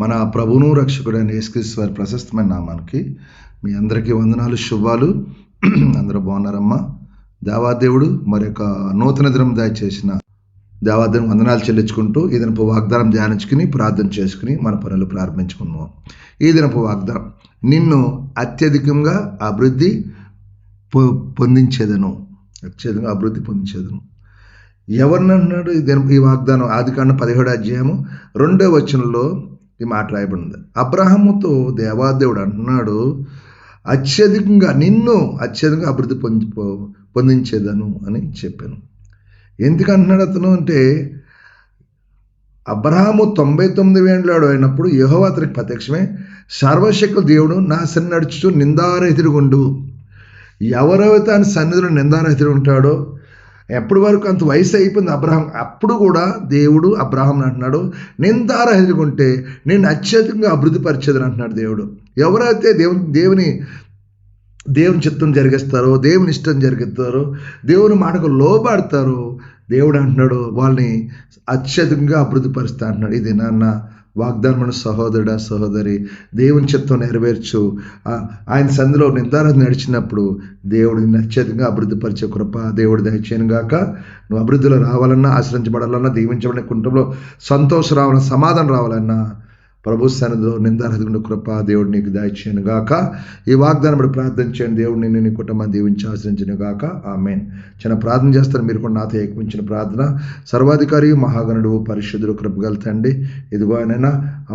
మన ప్రభువును రక్షకుడైన యేసుక్రీస్తు వారి ప్రశస్తమైన నామానికి మీ అందరికీ వందనాలు, శుభాలు. అందరూ బాగున్నారమ్మా? దేవాదేవుడు మరి యొక్క నూతన దినం దయచేసిన దేవాదేవుని వందనాలు చెల్లించుకుంటూ ఈ దినపు వాగ్దానం ధ్యానించుకుని ప్రార్థన చేసుకుని మన పనులు ప్రారంభించుకుందాం. ఈ దినపు వాగ్దానం, నిన్ను అత్యధికంగా అభివృద్ధి పొందించేదను. అత్యధికంగా అభివృద్ధి పొందించేదను. ఎవరినన్నాడు ఈ వాగ్దానం? ఆదికాండం 17వ అధ్యాయము 2వ వచనంలో ఈ మాట రాయబడింది. అబ్రహాముతో దేవాదేవుడు అంటున్నాడు, అత్యధికంగా నిన్ను అత్యధికంగా అభివృద్ధి పొందించేదను అని చెప్పాను. ఎందుకు అంటున్నాడు అతను అంటే, అబ్రహాము 99 ఏండ్లాడు అయినప్పుడు యెహోవా అతనికి ప్రత్యక్షమే, సర్వశక్తుల దేవుడు నా సన్ని నడుచుచు నిందారహితుడుగుండు. ఎవరైతే ఆయన సన్నిధిలో నిందారహితుడు ఉంటాడో, ఎప్పటి వరకు అంత వయసు అయిపోయింది అబ్రహాం, అప్పుడు కూడా దేవుడు అబ్రహాం అంటున్నాడు, నిందారహితుడుగా ఉంటే నేను అత్యధికంగా అభివృద్ధి పరిచేదని అంటున్నాడు దేవుడు. ఎవరైతే దేవుని చిత్తం జరిగిస్తారో, దేవుని ఇష్టం జరిగిస్తారో, దేవుని మాటకు లోబడతారో, దేవుడు అంటున్నాడు వాళ్ళని అత్యధికంగా అభివృద్ధి పరుస్తా అంటున్నాడు. ఇది నాన్న వాగ్దానమైన సహోదరుడా, సహోదరి, దేవుని చిత్తం నెరవేర్చు. ఆయన సంధిలో నిర్ధారణ నడిచినప్పుడు దేవుడు నిన్ను అత్యధికంగా అభివృద్ధి పరిచే కృప దేవుడు దయచేయను గాక. నువ్వు అభివృద్ధిలో రావాలన్నా, ఆశ్రయించబడాలన్నా, దీవించబడిన కుటుంబంలో సంతోషం రావాలన్నా, సమాధానం రావాలన్నా ప్రభు సన్నిధిలో నిందారహితుడి కృప దేవుడు నీకు దయచేయను గాక. ఈ వాగ్దానం బట్టి ప్రార్థన చేయండి. దేవుడు నిన్ను నీ కుటుంబాన్ని దీవించి ఆశ్రయించను గాక. ఆమేన్. చిన్న ప్రార్థన చేస్తారు మీరు కూడా నాతో ఏకమించిన ప్రార్థన. సర్వాధికారి, మహాగణుడు, పరిశుద్ధుడు, కృపగల తండ్రి, ఇదిగో ఆయన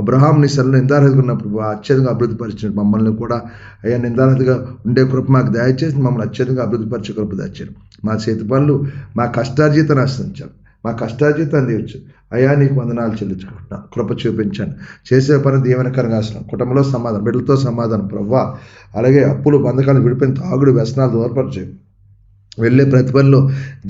అబ్రహాం నీ సన్నిధిలో నిందారహితుగా ఉన్నప్పుడు అత్యధికంగా అభివృద్ధి పరిచిన మమ్మల్ని కూడా అయ్యా నిందారహితగా ఉండే కృప మాకు దయచేసి మమ్మల్ని అత్యధికంగా అభివృద్ధి పరిచే కృప దయచేయండి. మా చేతి పనులు, మా కష్టార్జితాన్ని ఆశ్రయించాలి, మా కష్టార్జితాన్ని తీర్చు. అయ్యా నీకు వందనాలు చెల్లించుకుంటున్నా, కృప చూపించండి. చేసే పని దీవెనకరంగా ఆశ్రయం, కుటుంబంలో సమాధానం, బిడ్డలతో సమాధానం ప్రవ్వా. అలాగే అప్పులు, బంధకాలు విడిపోయిన తాగుడు, వ్యసనాలు దూరపరిచే వెళ్ళే ప్రతి పనిలో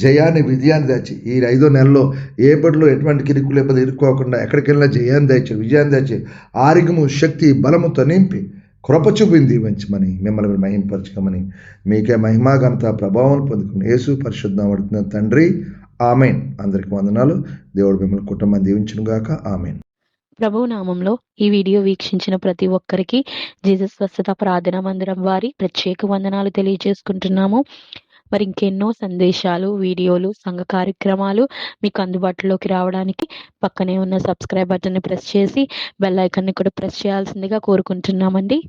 జయాన్ని, విజయాన్ని దాచి ఈ 5వ నెలలో ఏ బడిలో ఎటువంటి కిరుకు లేకపోతే ఇరుక్కోకుండా ఎక్కడికి వెళ్ళినా జయాన్ని దాచి, విజయాన్ని దాచి, ఆరోగ్యము, శక్తి, బలముతో నింపి కృప చూపింది మంచిమని మిమ్మల్ని మహింపరచుకోమని మీకే మహిమా ఘనత ప్రభావం పొందుకుని యేసు పరిశుద్ధ పడుతున్న తండ్రి. ఆమెన్. అందరికి వందనాలు. దేవుడు మిమ్మల్ని కుటుంబాన్ని దీవించును గాక. ఆమెన్. ప్రభు నామంలో ఈ వీడియో వీక్షించిన ప్రతి ఒక్కరికి జీసస్ స్వస్థత ప్రార్థనా మందిరం వారి ప్రత్యేక వందనాలు తెలియజేసుకుంటున్నాము. మరి ఇంకెన్నో సందేశాలు, వీడియోలు, సంఘ కార్యక్రమాలు మీకు అందుబాటులోకి రావడానికి పక్కనే ఉన్న సబ్స్క్రైబ్ బటన్ని ప్రెస్ చేసి బెల్ ఐకాన్ని కూడా ప్రెస్ చేయాల్సిందిగా కోరుకుంటున్నామండి.